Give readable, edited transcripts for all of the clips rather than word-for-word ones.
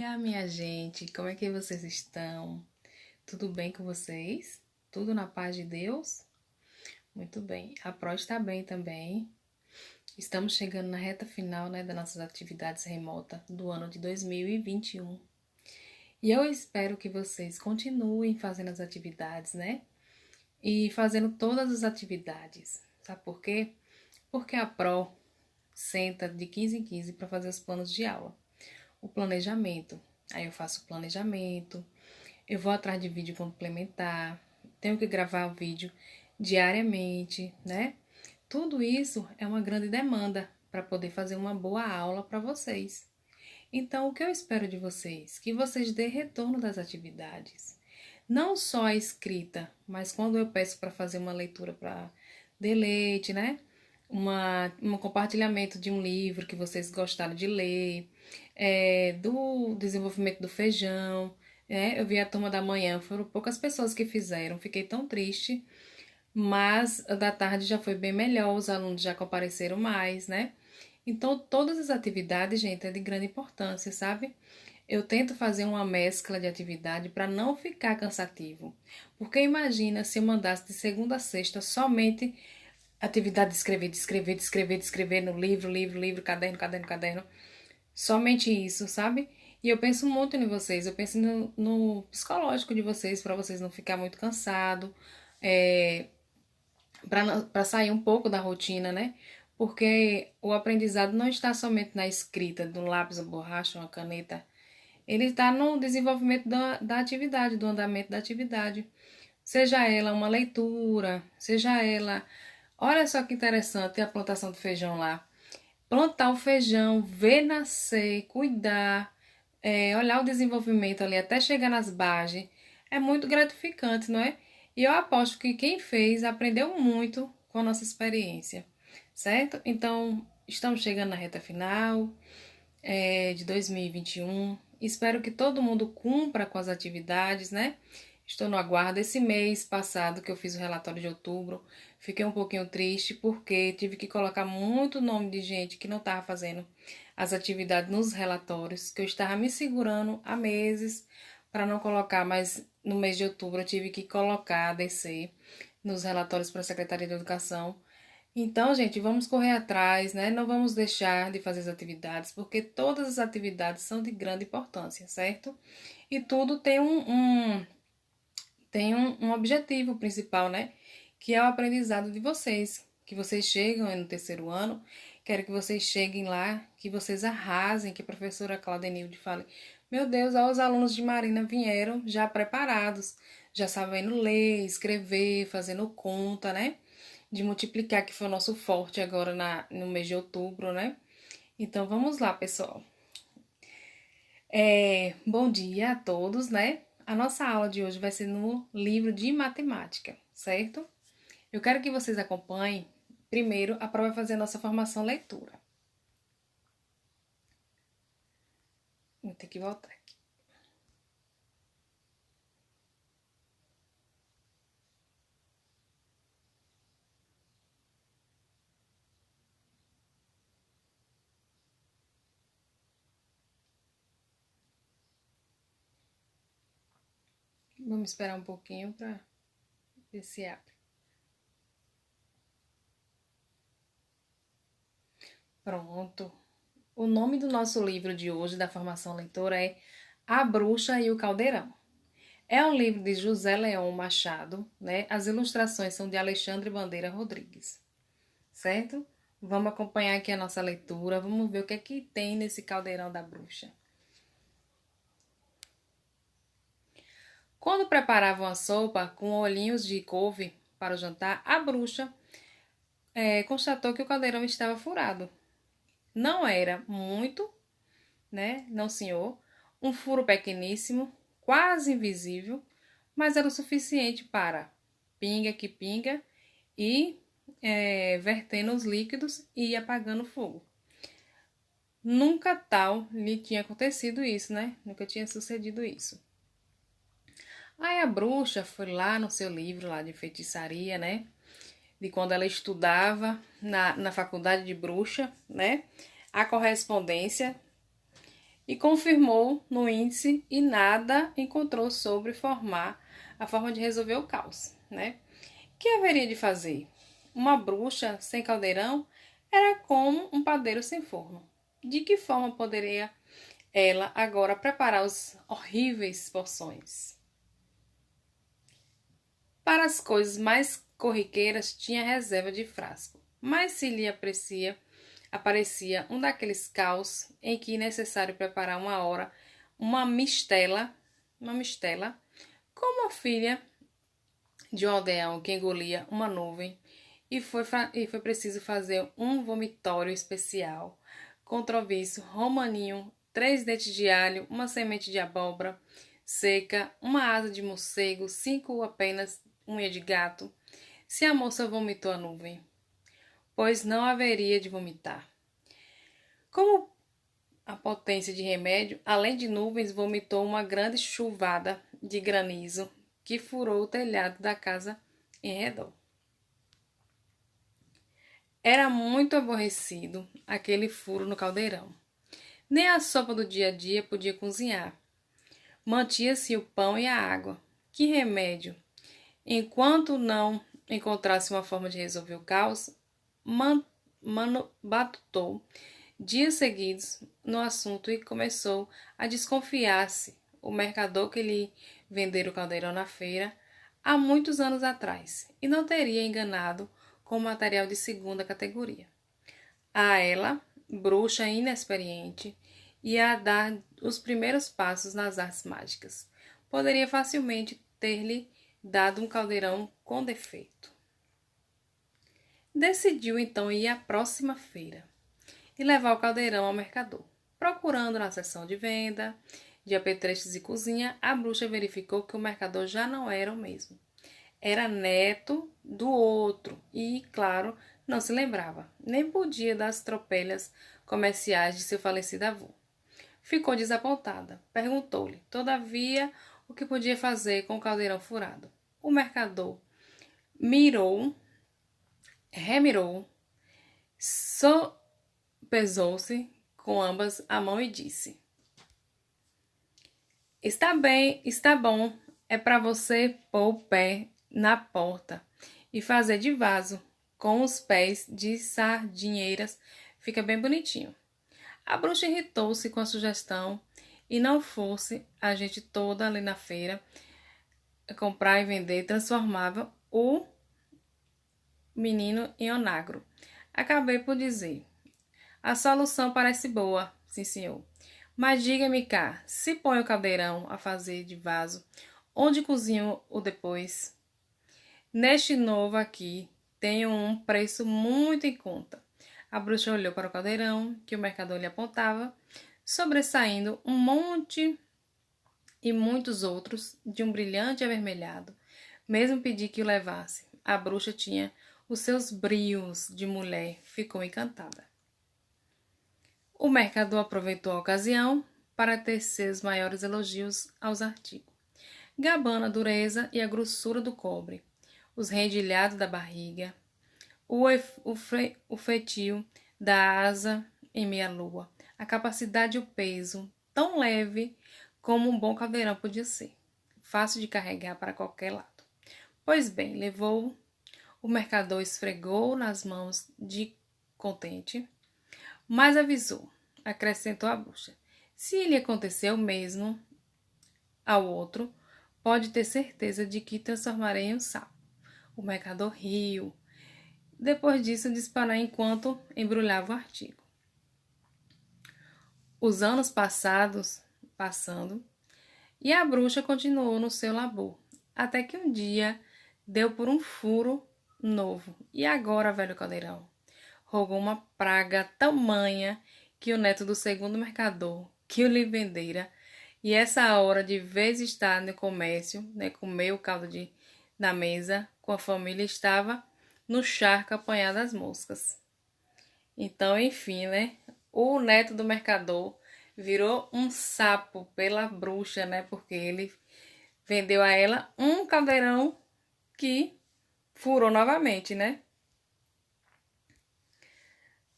dia, minha gente. Como é que vocês estão? Tudo bem com vocês? Tudo na paz de Deus? Muito bem. A Pro está bem também. Estamos chegando na reta final, né, das nossas atividades remotas do ano de 2021. E eu espero que vocês continuem fazendo as atividades, né? E fazendo todas as atividades. Sabe por quê? Porque a Pro senta de 15 em 15 para fazer os planos de aula. O planejamento. Aí eu faço o planejamento, eu vou atrás de vídeo complementar, tenho que gravar o vídeo diariamente, né? Tudo isso é uma grande demanda para poder fazer uma boa aula para vocês. Então, o que eu espero de vocês? Que vocês dêem retorno das atividades. Não só a escrita, mas quando eu peço para fazer uma leitura para deleite, né? Um compartilhamento de um livro que vocês gostaram de ler, do desenvolvimento do feijão, né? Eu vi a turma da manhã, foram poucas pessoas que fizeram, fiquei tão triste, mas a da tarde já foi bem melhor, os alunos já compareceram mais, né? Então, todas as atividades, gente, é de grande importância, sabe? Eu tento fazer uma mescla de atividade para não ficar cansativo. Porque imagina se eu mandasse de segunda a sexta somente atividade de escrever, de escrever, de escrever, de escrever no livro, livro, livro, caderno, caderno, caderno. Somente isso, sabe? E eu penso muito em vocês, eu penso no psicológico de vocês, para vocês não ficar muito cansado, para sair um pouco da rotina, né? Porque o aprendizado não está somente na escrita, do lápis, uma borracha, uma caneta. Ele está no desenvolvimento da atividade, do andamento da atividade. Seja ela uma leitura, seja ela. Olha só que interessante a plantação do feijão lá. Plantar o feijão, ver nascer, cuidar, olhar o desenvolvimento ali até chegar nas bases, é muito gratificante, não é? E eu aposto que quem fez aprendeu muito com a nossa experiência, certo? Então, estamos chegando na reta final de 2021. Espero que todo mundo cumpra com as atividades, né? Estou no aguardo. Esse mês passado que eu fiz o relatório de outubro, fiquei um pouquinho triste porque tive que colocar muito nome de gente que não estava fazendo as atividades nos relatórios, que eu estava me segurando há meses para não colocar, mas no mês de outubro eu tive que colocar, descer nos relatórios para a Secretaria de Educação. Então, gente, vamos correr atrás, né? Não vamos deixar de fazer as atividades, porque todas as atividades são de grande importância, certo? E tudo tem um objetivo principal, né? Que é o aprendizado de vocês. Que vocês chegam no terceiro ano, quero que vocês cheguem lá, que vocês arrasem, que a professora Claudenilde fale: meu Deus, ó, os alunos de Marina vieram já preparados, já sabendo ler, escrever, fazendo conta, né? De multiplicar, que foi o nosso forte agora no mês de outubro, né? Então vamos lá, pessoal. Bom dia a todos, né? A nossa aula de hoje vai ser no livro de matemática, certo? Eu quero que vocês acompanhem. Primeiro, a prova vai fazer a nossa formação leitura. Vou ter que voltar aqui. Vamos esperar um pouquinho para ver se abre. Pronto. O nome do nosso livro de hoje, da formação leitora, é A Bruxa e o Caldeirão. É um livro de José Leão Machado, né? As ilustrações são de Alexandre Bandeira Rodrigues, certo? Vamos acompanhar aqui a nossa leitura, vamos ver o que é que tem nesse caldeirão da bruxa. Quando preparavam a sopa com olhinhos de couve para o jantar, a bruxa constatou que o caldeirão estava furado. Não era muito, né? Não, senhor. Um furo pequeníssimo, quase invisível, mas era o suficiente para pinga que pinga e vertendo os líquidos e apagando o fogo. Nunca tal lhe tinha acontecido isso, né? Nunca tinha sucedido isso. Aí a bruxa foi lá no seu livro lá de feitiçaria, né? De quando ela estudava na faculdade de bruxa, né? A correspondência e confirmou no índice e nada encontrou sobre formar a forma de resolver o caos, né? O que haveria de fazer? Uma bruxa sem caldeirão era como um padeiro sem forno. De que forma poderia ela agora preparar os horríveis porções? Para as coisas mais corriqueiras tinha reserva de frasco, mas se lhe aparecia um daqueles caos em que é necessário preparar uma hora uma mistela, como a filha de um aldeão que engolia uma nuvem, e foi preciso fazer um vomitório especial, com troviço, romaninho, 3 dentes de alho, uma semente de abóbora seca, uma asa de morcego, 5 apenas unha de gato. Se a moça vomitou a nuvem, pois não haveria de vomitar. Como a potência de remédio, além de nuvens, vomitou uma grande chuvada de granizo que furou o telhado da casa em redor. Era muito aborrecido aquele furo no caldeirão. Nem a sopa do dia a dia podia cozinhar. Mantinha-se o pão e a água. Que remédio! Enquanto não encontrasse uma forma de resolver o caos, batutou dias seguidos no assunto e começou a desconfiar-se o mercador que lhe vendera o caldeirão na feira há muitos anos atrás e não teria enganado com material de segunda categoria. A ela, bruxa inexperiente, e a dar os primeiros passos nas artes mágicas, poderia facilmente ter-lhe dado um caldeirão com defeito. Decidiu então ir à próxima feira e levar o caldeirão ao mercador. Procurando na seção de venda de apetrechos e cozinha, a bruxa verificou que o mercador já não era o mesmo. Era neto do outro e, claro, não se lembrava, nem podia das tropelhas comerciais de seu falecido avô. Ficou desapontada. Perguntou-lhe, todavia, o que podia fazer com o caldeirão furado. O mercador remirou, sopesou-se com ambas a mão e disse: Está bem, está bom. É para você pôr o pé na porta e fazer de vaso com os pés de sardinheiras. Fica bem bonitinho. A bruxa irritou-se com a sugestão e não fosse a gente toda ali na feira comprar e vender, transformava o menino em onagro. Acabei por dizer: a solução parece boa, sim senhor. Mas diga-me cá, se põe o caldeirão a fazer de vaso, onde cozinho o depois? Neste novo aqui, tenho um preço muito em conta. A bruxa olhou para o caldeirão que o mercador lhe apontava, sobressaindo um monte e muitos outros de um brilhante avermelhado. Mesmo pedi que o levasse. A bruxa tinha os seus brios de mulher, ficou encantada. O mercador aproveitou a ocasião para tecer os maiores elogios aos artigos, gabando a dureza e a grossura do cobre, os rendilhados da barriga, o feitio da asa em meia-lua, a capacidade e o peso, tão leve como um bom caldeirão podia ser, fácil de carregar para qualquer lado. Pois bem, levou, o mercador esfregou nas mãos de contente, mas avisou, acrescentou a bruxa, se lhe acontecer o mesmo ao outro, pode ter certeza de que transformarei em um sapo. O mercador riu. Depois disso, disparou enquanto embrulhava o artigo. Os anos passando, e a bruxa continuou no seu labor, até que um dia deu por um furo novo. E agora, velho caldeirão? Rogou uma praga tamanha que o neto do segundo mercador, que o lhe vendera, e essa hora de vez estar no comércio, né, comer o caldo na mesa, com a família, estava no charco apanhado às moscas. Então, enfim, né, o neto do mercador virou um sapo pela bruxa, né, porque ele vendeu a ela um caldeirão que furou novamente, né?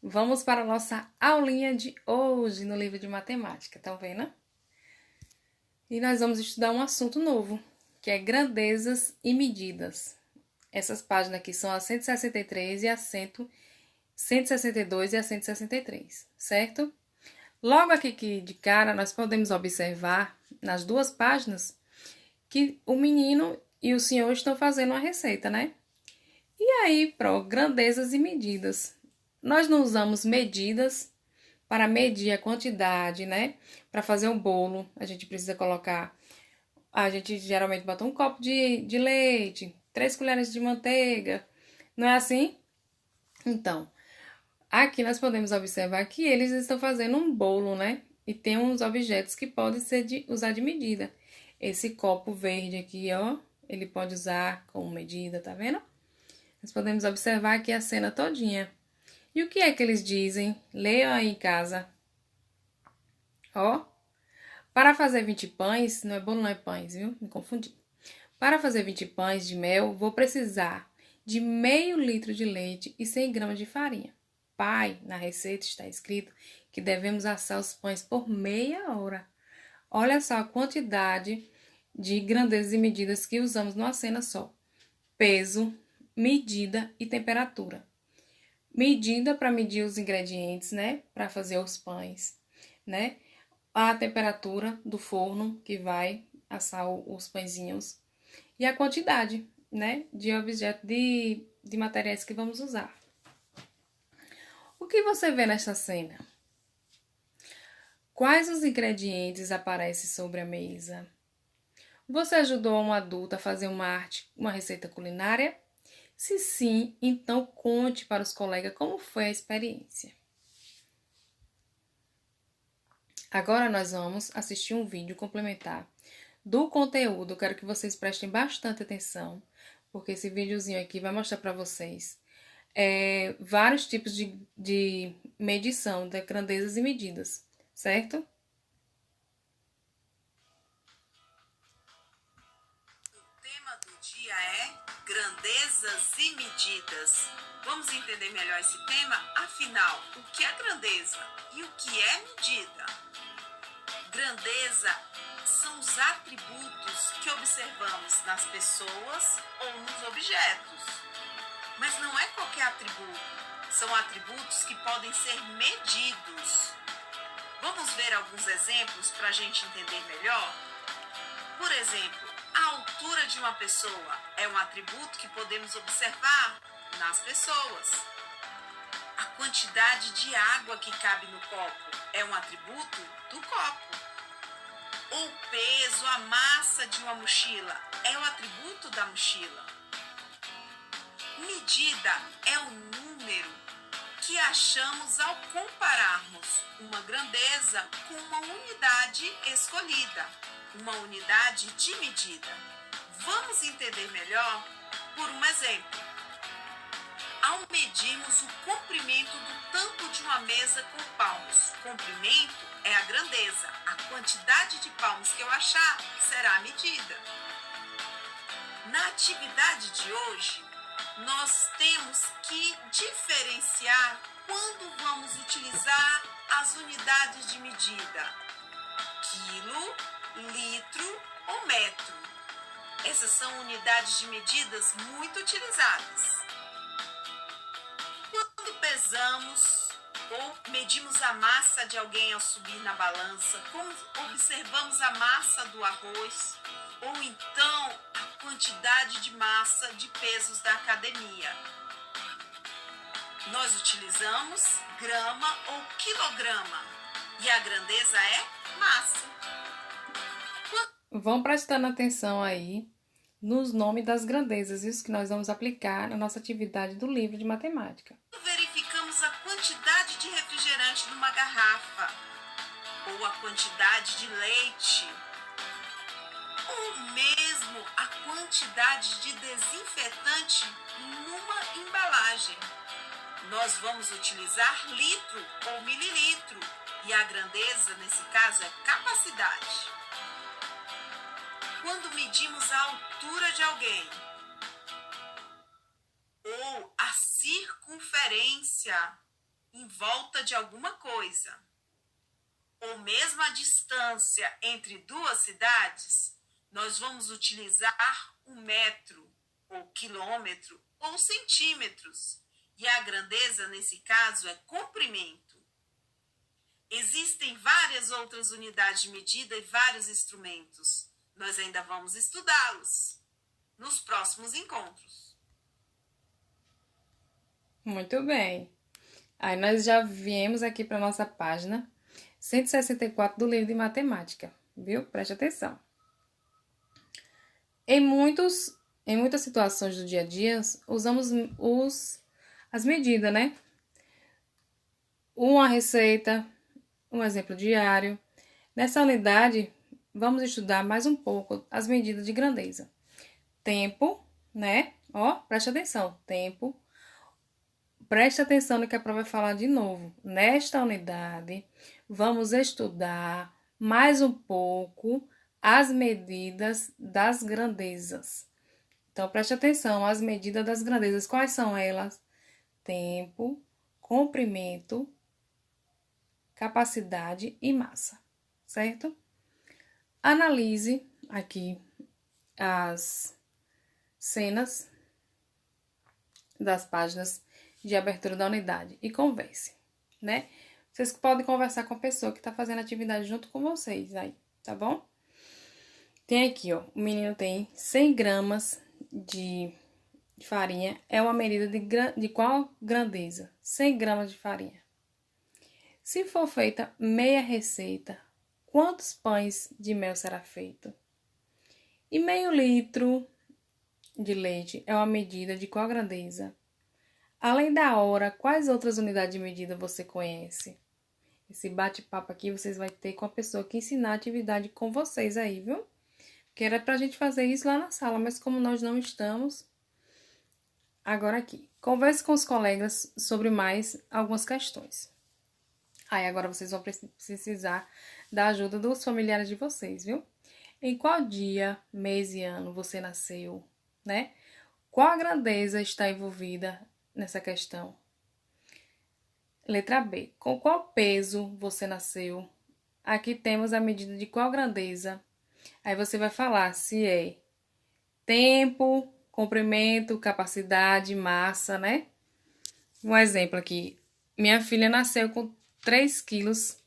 Vamos para a nossa aulinha de hoje no livro de matemática, tá vendo? E nós vamos estudar um assunto novo, que é grandezas e medidas. Essas páginas aqui são a 163 e a 162 e a 163, certo? Logo aqui de cara, nós podemos observar nas duas páginas que o menino e o senhor estão fazendo uma receita, né? E aí, grandezas e medidas. Nós não usamos medidas para medir a quantidade, né? Para fazer um bolo, a gente precisa colocar. A gente geralmente bota um copo de leite, 3 colheres de manteiga. Não é assim? Então, aqui nós podemos observar que eles estão fazendo um bolo, né? E tem uns objetos que podem ser usar de medida. Esse copo verde aqui, ó, ele pode usar como medida, tá vendo? Nós podemos observar aqui a cena todinha. E o que é que eles dizem? Leiam aí em casa. Ó, para fazer 20 pães, não é bolo, não é pães, viu? Me confundi. Para fazer 20 pães de mel, vou precisar de meio litro de leite e 100 gramas de farinha. Pai, na receita está escrito que devemos assar os pães por meia hora. Olha só a quantidade de grandezas e medidas que usamos numa cena só. Peso, medida e temperatura. Medida para medir os ingredientes, né? Para fazer os pães, né? A temperatura do forno que vai assar os pãezinhos. E a quantidade, né? De objetos, de materiais que vamos usar. O que você vê nesta cena? Quais os ingredientes aparecem sobre a mesa? Você ajudou um adulto a fazer uma receita culinária? Se sim, então conte para os colegas como foi a experiência. Agora nós vamos assistir um vídeo complementar do conteúdo. Eu quero que vocês prestem bastante atenção, porque esse videozinho aqui vai mostrar para vocês vários tipos de medição de grandezas e medidas, certo? O tema do dia é grandezas e medidas. Vamos entender melhor esse tema? Afinal, o que é grandeza e o que é medida? Grandeza são os atributos que observamos nas pessoas ou nos objetos. Mas não é qualquer atributo, são atributos que podem ser medidos. Vamos ver alguns exemplos para a gente entender melhor? Por exemplo, a altura de uma pessoa é um atributo que podemos observar nas pessoas. A quantidade de água que cabe no copo é um atributo do copo. O peso, a massa de uma mochila é o atributo da mochila. Medida é o número que achamos ao compararmos uma grandeza com uma unidade escolhida, uma unidade de medida. Vamos entender melhor por um exemplo. Ao medirmos o comprimento do tampo de uma mesa com palmos, comprimento é a grandeza, a quantidade de palmos que eu achar será a medida. Na atividade de hoje, nós temos que diferenciar quando vamos utilizar as unidades de medida: quilo, litro ou metro. Essas são unidades de medidas muito utilizadas. Quando pesamos ou medimos a massa de alguém ao subir na balança, como observamos a massa do arroz, ou então a quantidade de massa de pesos da academia. Nós utilizamos grama ou quilograma e a grandeza é massa. Vão prestando atenção aí nos nomes das grandezas, isso que nós vamos aplicar na nossa atividade do livro de matemática. Verificamos a quantidade de refrigerante numa garrafa, ou a quantidade de leite, ou mesmo a quantidade de desinfetante numa embalagem. Nós vamos utilizar litro ou mililitro, e a grandeza, nesse caso, é capacidade. Quando medimos a altura de alguém, ou a circunferência em volta de alguma coisa, ou mesmo a distância entre duas cidades, nós vamos utilizar o metro, ou quilômetro, ou centímetros. E a grandeza, nesse caso, é comprimento. Existem várias outras unidades de medida e vários instrumentos. Nós ainda vamos estudá-los nos próximos encontros. Muito bem. Aí nós já viemos aqui para nossa página 164 do livro de matemática, viu? Preste atenção. Em muitas situações do dia a dia, usamos as medidas, né? Uma receita, um exemplo diário. Nessa unidade, vamos estudar mais um pouco as medidas de grandeza. Tempo, né? Ó, preste atenção. Tempo. Preste atenção no que a prova vai falar de novo. Nesta unidade, vamos estudar mais um pouco as medidas das grandezas. Então, preste atenção, as medidas das grandezas, quais são elas? Tempo, comprimento, capacidade e massa, certo? Analise aqui as cenas das páginas de abertura da unidade e converse, né? Vocês podem conversar com a pessoa que está fazendo atividade junto com vocês aí, tá bom? Tem aqui, ó, o menino tem 100 gramas de farinha, é uma medida de qual grandeza? 100 gramas de farinha. Se for feita meia receita, quantos pães de mel será feito? E meio litro de leite é uma medida de qual grandeza? Além da hora, quais outras unidades de medida você conhece? Esse bate-papo aqui vocês vão ter com a pessoa que ensinar a atividade com vocês aí, viu? Que era pra gente fazer isso lá na sala, mas como nós não estamos, agora aqui. Converse com os colegas sobre mais algumas questões. Aí agora vocês vão precisar da ajuda dos familiares de vocês, viu? Em qual dia, mês e ano você nasceu, né? Qual a grandeza está envolvida nessa questão? Letra B. Com qual peso você nasceu? Aqui temos a medida de qual grandeza. Aí você vai falar se é tempo, comprimento, capacidade, massa, né? Um exemplo aqui. Minha filha nasceu com 3 quilos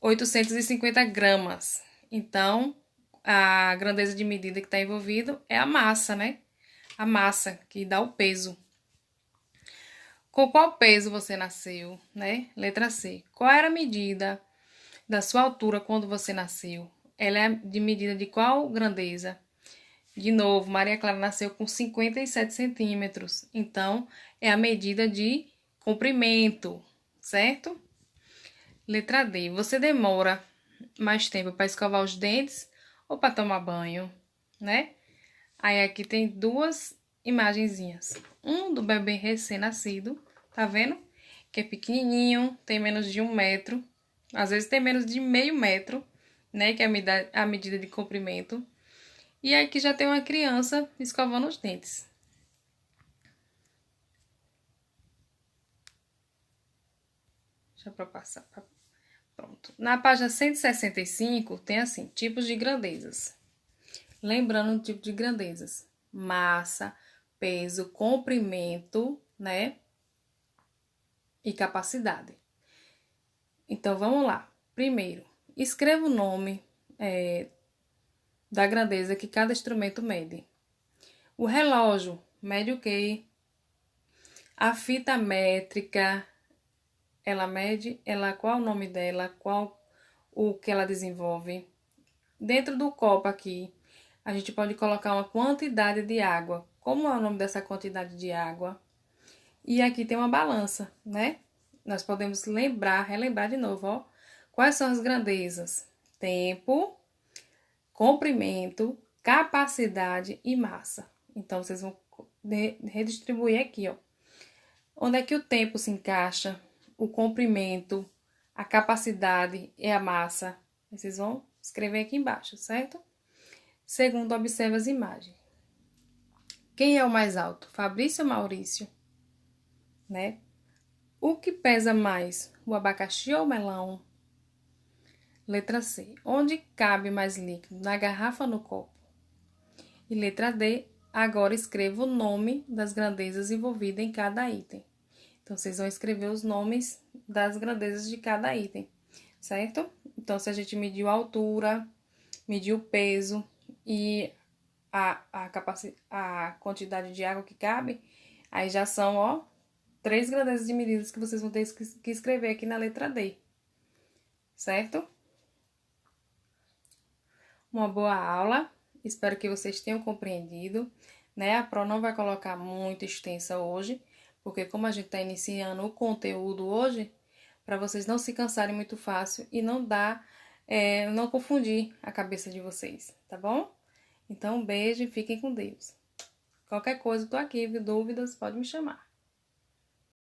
850 gramas. Então, a grandeza de medida que está envolvida é a massa, né? A massa que dá o peso. Com qual peso você nasceu, né? Letra C. Qual era a medida da sua altura quando você nasceu? Ela é de medida de qual grandeza? De novo, Maria Clara nasceu com 57 centímetros. Então, é a medida de comprimento, certo? Letra D. Você demora mais tempo para escovar os dentes ou para tomar banho, né? Aí aqui tem duas imagenzinhas. Um do bebê recém-nascido, tá vendo? Que é pequenininho, tem menos de 1 metro. Às vezes tem menos de meio metro, né? Que é a medida de comprimento. E aqui já tem uma criança escovando os dentes. Deixa eu passar. Pronto. Na página 165 tem assim, tipos de grandezas. Lembrando o tipo de grandezas: massa, peso, comprimento, né? E capacidade. Então, vamos lá. Primeiro, escreva o nome da grandeza que cada instrumento mede. O relógio mede o quê? A fita métrica, ela mede, qual o nome dela, qual o que ela desenvolve. Dentro do copo aqui, a gente pode colocar uma quantidade de água. Como é o nome dessa quantidade de água? E aqui tem uma balança, né? Nós podemos relembrar de novo, ó. Quais são as grandezas? Tempo, comprimento, capacidade e massa. Então, vocês vão redistribuir aqui, ó. Onde é que o tempo se encaixa? O comprimento, a capacidade e a massa. Vocês vão escrever aqui embaixo, certo? Segundo, observe as imagens. Quem é o mais alto? Fabrício ou Maurício? Né? O que pesa mais, o abacaxi ou o melão? Letra C. Onde cabe mais líquido, na garrafa ou no copo? E letra D. Agora escreva o nome das grandezas envolvidas em cada item. Então, vocês vão escrever os nomes das grandezas de cada item, certo? Então, se a gente mediu a altura, mediu o peso e a quantidade de água que cabe, aí já são, ó, 3 grandezas de medidas que vocês vão ter que escrever aqui na letra D, certo? Uma boa aula, espero que vocês tenham compreendido, né? A prova não vai colocar muito extensa hoje, porque como a gente está iniciando o conteúdo hoje, para vocês não se cansarem muito fácil e não confundir a cabeça de vocês, tá bom? Então, um beijo e fiquem com Deus. Qualquer coisa, tô aqui, dúvidas, pode me chamar.